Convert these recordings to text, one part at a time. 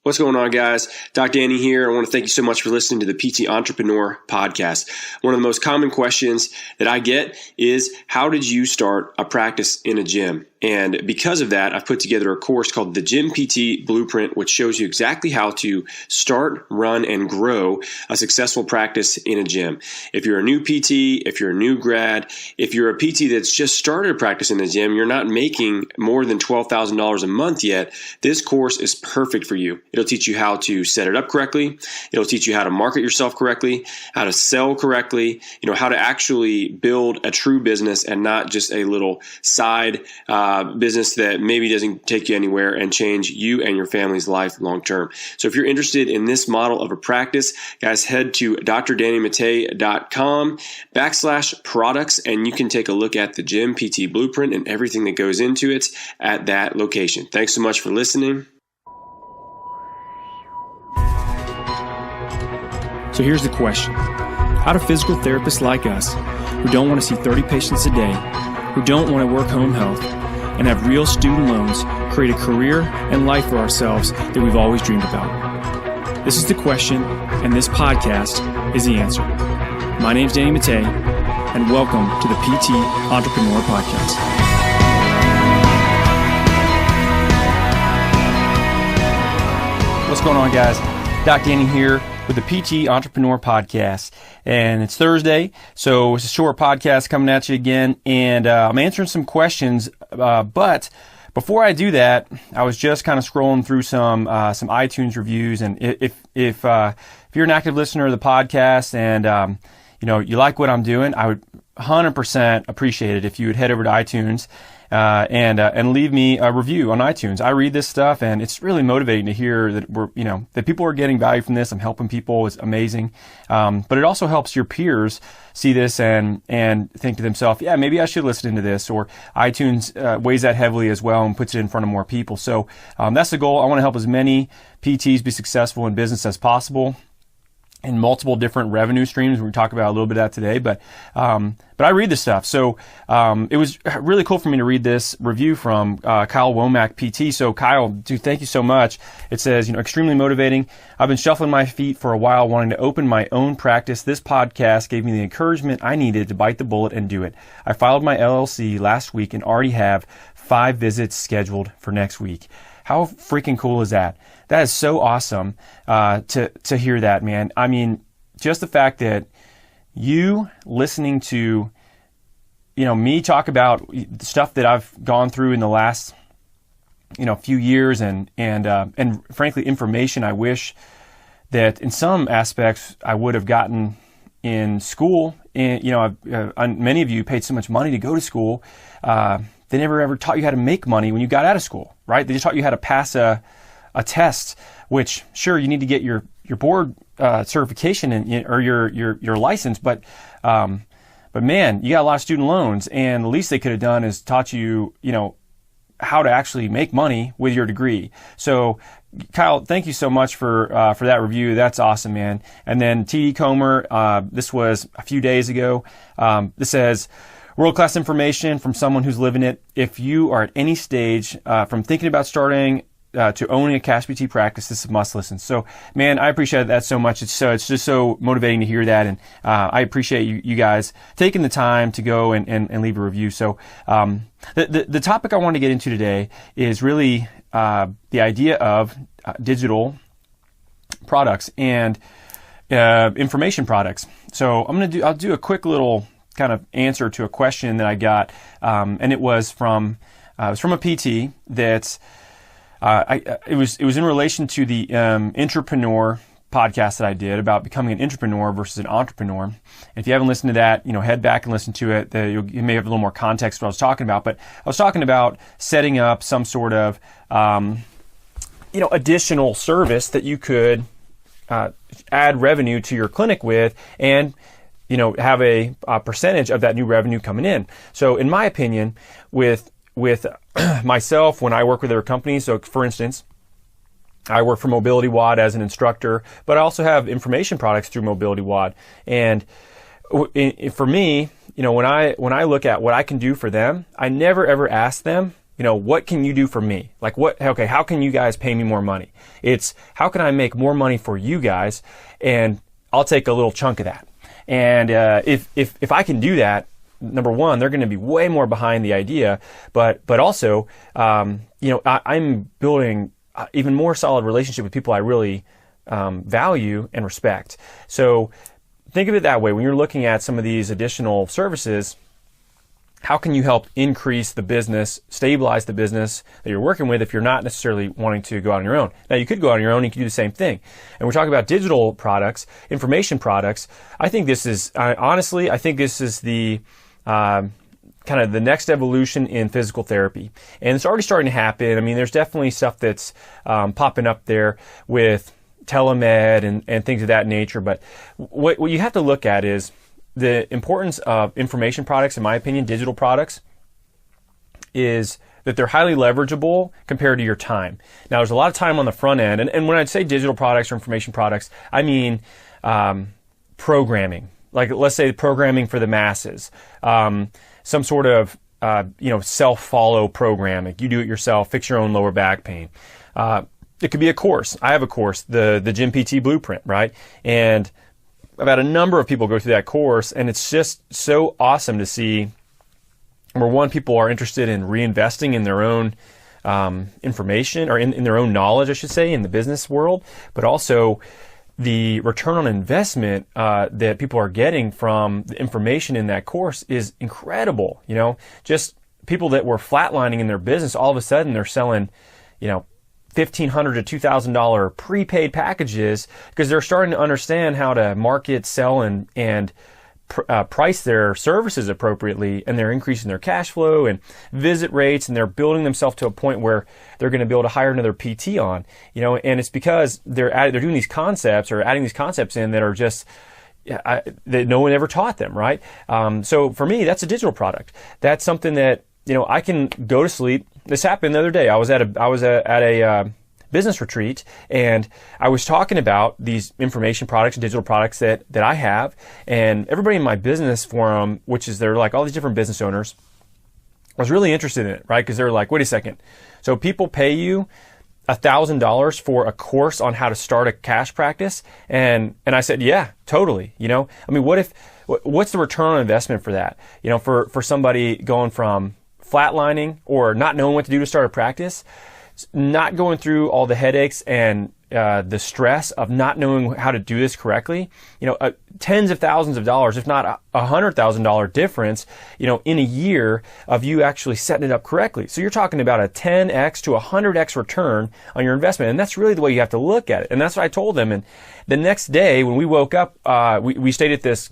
What's going on, guys? Doc Danny here. I want to thank you so much for listening to the PT Entrepreneur Podcast. One of the most common questions that I get is, how did you start a practice in a gym? And because of that, I've put together a course called the Gym PT Blueprint, which shows you exactly how to start, run, and grow a successful practice in a gym. If you're a new PT, if you're a new grad, if you're a PT that's just started a practice in the gym, you're not making more than $12,000 a month yet, this course is perfect for you. It'll teach you how to set it up correctly. It'll teach you how to market yourself correctly, how to sell correctly, how to actually build a true business and not just a little side business that maybe doesn't take you anywhere and change you and your family's life long term. So if you're interested in this model of a practice, guys, head to drdannymate.com/products and you can take a look at the Gym PT Blueprint and everything that goes into it at that location. Thanks so much for listening. So here's the question. How do physical therapists like us, who don't want to see 30 patients a day, who don't want to work home health, and have real student loans, create a career and life for ourselves that we've always dreamed about? This is the question, and this podcast is the answer. My name's Danny Mattei, and welcome to the PT Entrepreneur Podcast. What's going on, guys? Doc Danny here with the PT Entrepreneur Podcast, and it's Thursday, so it's a short podcast coming at you again, and I'm answering some questions, but before I do that, I was just kind of scrolling through some iTunes reviews, and if you're an active listener of the podcast and you like what I'm doing, I would 100% appreciate it if you would head over to iTunes and leave me a review on iTunes. I read this stuff, and it's really motivating to hear that that people are getting value from this. I'm helping people. It's amazing. But it also helps your peers see this and think to themselves, yeah, maybe I should listen into this. Or iTunes weighs that heavily as well and puts it in front of more people. So that's the goal. I want to help as many PTs be successful in business as possible, in multiple different revenue streams. We're going to talk about a little bit of that today, but I read this stuff. So it was really cool for me to read this review from Kyle Womack, PT. So Kyle, dude, thank you so much. It says, extremely motivating. I've been shuffling my feet for a while, wanting to open my own practice. This podcast gave me the encouragement I needed to bite the bullet and do it. I filed my LLC last week and already have 5 visits scheduled for next week. How freaking cool is that? That is so awesome to hear that, man. I mean, just the fact that you listening to, me talk about the stuff that I've gone through in the last, few years, and frankly, information I wish that in some aspects I would have gotten in school. And many of you paid so much money to go to school. They never ever taught you how to make money when you got out of school, right? They just taught you how to pass a test, which sure, you need to get your board certification or your license, but man, you got a lot of student loans, and the least they could have done is taught you, how to actually make money with your degree. So Kyle, thank you so much for that review. That's awesome, man. And then TD Comer, this was a few days ago. This says, world-class information from someone who's living it. If you are at any stage from thinking about starting to owning a cash PT practice, this is a must listen. So, man, I appreciate that so much. It's just so motivating to hear that, and I appreciate you guys taking the time to go and leave a review. So, the topic I want to get into today is really the idea of digital products and information products. So, I'll do a quick little kind of answer to a question that I got, and it was from a PT that it was in relation to the Entrepreneur podcast that I did about becoming an entrepreneur versus an entrepreneur. And if you haven't listened to that, head back and listen to it. You may have a little more context what I was talking about, but I was talking about setting up some sort of additional service that you could add revenue to your clinic with, and have a percentage of that new revenue coming in. So in my opinion, with myself, when I work with other companies, so for instance, I work for Mobility WOD as an instructor, but I also have information products through Mobility WOD. And for me, when I look at what I can do for them, I never ever ask them what can you do for me? Like okay, how can you guys pay me more money? It's how can I make more money for you guys? And I'll take a little chunk of that. And if I can do that, number one, they're going to be way more behind the idea, but also, I'm building even more solid relationship with people I really value and respect. So think of it that way. When you're looking at some of these additional services, how can you help increase the business, stabilize the business that you're working with if you're not necessarily wanting to go out on your own? Now, you could go out on your own, you could do the same thing. And we're talking about digital products, information products. I think this is, honestly, the kind of the next evolution in physical therapy. And it's already starting to happen. I mean, there's definitely stuff that's popping up there with telemed and things of that nature. But what you have to look at is the importance of information products, in my opinion, digital products, is that they're highly leverageable compared to your time. Now, there's a lot of time on the front end. And when I say digital products or information products, I mean programming. Like, let's say programming for the masses. Some sort of, self-follow programming. You do it yourself, fix your own lower back pain. It could be a course. I have a course, the Gym PT Blueprint, right? And I've had a number of people go through that course, and it's just so awesome to see, number one, people are interested in reinvesting in their own information, or in their own knowledge, I should say, in the business world, but also the return on investment that people are getting from the information in that course is incredible. Just people that were flatlining in their business, all of a sudden they're selling, $1,500 to $2,000 prepaid packages because they're starting to understand how to market, sell, and price their services appropriately, and they're increasing their cash flow and visit rates, and they're building themselves to a point where they're going to be able to hire another PT on, and it's because they're doing these concepts or adding these concepts in that are just that no one ever taught them, right? So for me, that's a digital product. That's something that I can go to sleep. This happened the other day. I was at a business retreat, and I was talking about these information products and digital products that I have, and everybody in my business forum, which is they're like all these different business owners, was really interested in it, right? Because they're like, wait a second, so people pay you $1,000 for a course on how to start a cash practice, and I said, yeah, totally. What's the return on investment for that? For somebody going from flatlining or not knowing what to do to start a practice, not going through all the headaches and the stress of not knowing how to do this correctly, tens of thousands of dollars, if not $100,000 difference, in a year of you actually setting it up correctly. So you're talking about a 10x to 100x return on your investment. And that's really the way you have to look at it. And that's what I told them. And the next day when we woke up, we stayed at this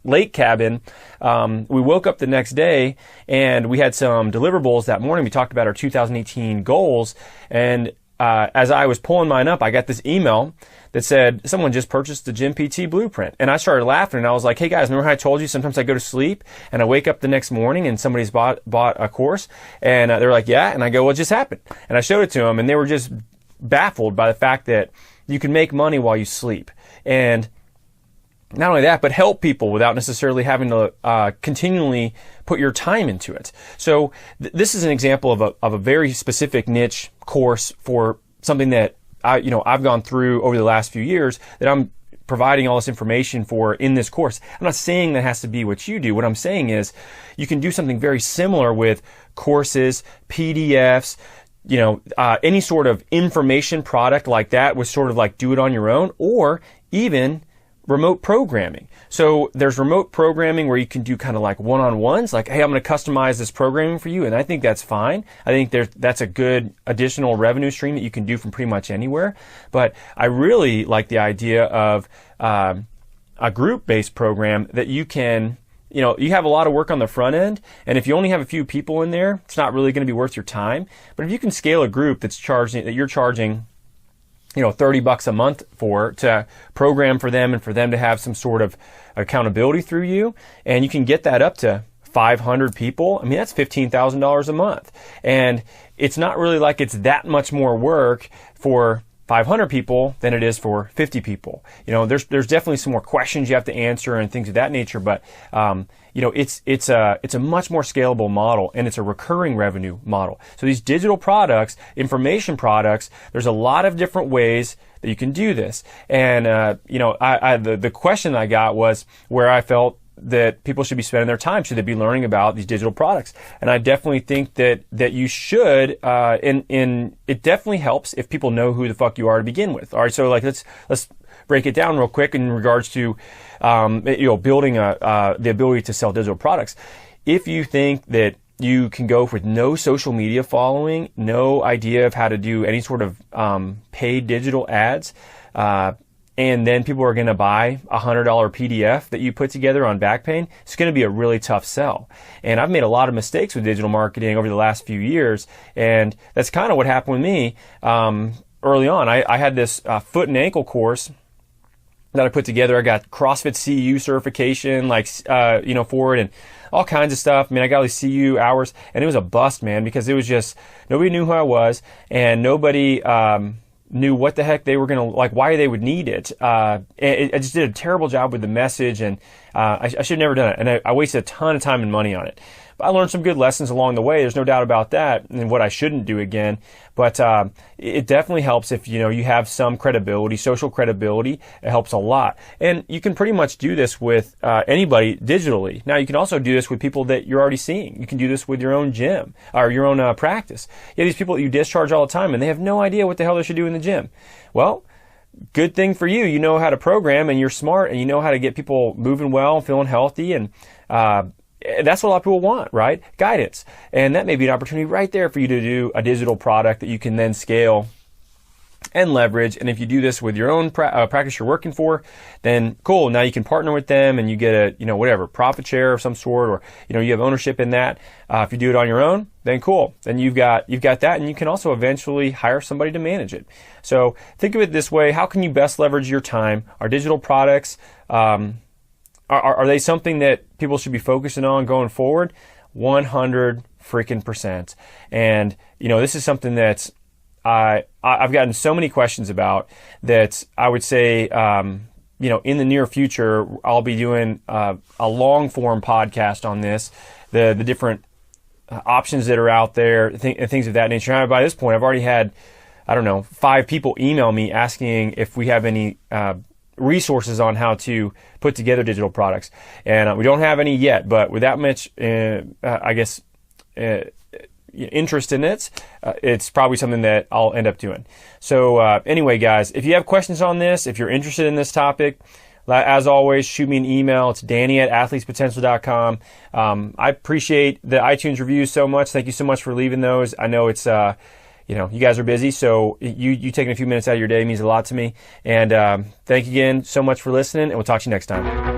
lake cabin. We woke up the next day and we had some deliverables that morning. We talked about our 2018 goals, and as I was pulling mine up, I got this email that said someone just purchased the Gym PT Blueprint, and I started laughing, and I was like, hey guys, remember how I told you sometimes I go to sleep and I wake up the next morning and somebody's bought a course? And they're like, yeah. And I go, what just happened? And I showed it to them, and they were just baffled by the fact that you can make money while you sleep. And not only that, but help people without necessarily having to continually put your time into it. So this is an example of a very specific niche course for something that I've gone through over the last few years that I'm providing all this information for in this course. I'm not saying that has to be what you do. What I'm saying is you can do something very similar with courses, PDFs, any sort of information product like that, with sort of like do it on your own, or even remote programming. So there's remote programming where you can do kind of like one-on-ones, like, hey, I'm going to customize this programming for you. And I think that's fine. I think that's a good additional revenue stream that you can do from pretty much anywhere. But I really like the idea of a group-based program that you can, you have a lot of work on the front end. And if you only have a few people in there, it's not really going to be worth your time. But if you can scale a group that you're charging $30 a month to program for them and for them to have some sort of accountability through you, and you can get that up to 500 people. I mean, that's $15,000 a month. And it's not really like it's that much more work for 500 people than it is for 50 people. There's definitely some more questions you have to answer and things of that nature, but it's a much more scalable model, and it's a recurring revenue model. So these digital products, information products, there's a lot of different ways that you can do this. And the question I got was where I felt that people should be spending their time. Should they be learning about these digital products? And I definitely think that you should, and it definitely helps if people know who the fuck you are to begin with. All right, so let's break it down real quick in regards to building the ability to sell digital products. If you think that you can go with no social media following, no idea of how to do any sort of paid digital ads, and then people are going to buy a $100 PDF that you put together on back pain, it's going to be a really tough sell. And I've made a lot of mistakes with digital marketing over the last few years, and that's kind of what happened with me early on. I had this foot and ankle course that I put together. I got CrossFit CU certification, for it, and all kinds of stuff. I mean, I got all these CU hours, and it was a bust, man, because it was just, nobody knew who I was, and nobody knew what the heck they were going to, why they would need it. I just did a terrible job with the message, and I should have never done it. And I wasted a ton of time and money on it. But I learned some good lessons along the way. There's no doubt about that, and what I shouldn't do again. But it definitely helps if you have some credibility, social credibility. It helps a lot. And you can pretty much do this with anybody digitally. Now, you can also do this with people that you're already seeing. You can do this with your own gym or your own practice. You have these people that you discharge all the time, and they have no idea what the hell they should do in the gym. Well, good thing for you. You know how to program, and you're smart, and you know how to get people moving well, feeling healthy, and that's what a lot of people want, right? Guidance. And that may be an opportunity right there for you to do a digital product that you can then scale and leverage. And if you do this with your own practice you're working for, then cool. Now you can partner with them, and you get a, profit share of some sort, or, you have ownership in that. If you do it on your own, then cool. Then you've got that, and you can also eventually hire somebody to manage it. So think of it this way. How can you best leverage your time? Our digital products, are they something that people should be focusing on going forward? 100%. And, this is something that's, I've gotten so many questions about that I would say, in the near future, I'll be doing a long form podcast on this, the different options that are out there, things of that nature. And by this point, I've already had, 5 people email me asking if we have any, resources on how to put together digital products. And we don't have any yet, but with that much, interest in it, it's probably something that I'll end up doing. So anyway, guys, if you have questions on this, if you're interested in this topic, as always, shoot me an email. It's danny@athletespotential.com. I appreciate the iTunes reviews so much. Thank you so much for leaving those. I know it's you guys are busy, so you taking a few minutes out of your day means a lot to me. And thank you again so much for listening, and we'll talk to you next time.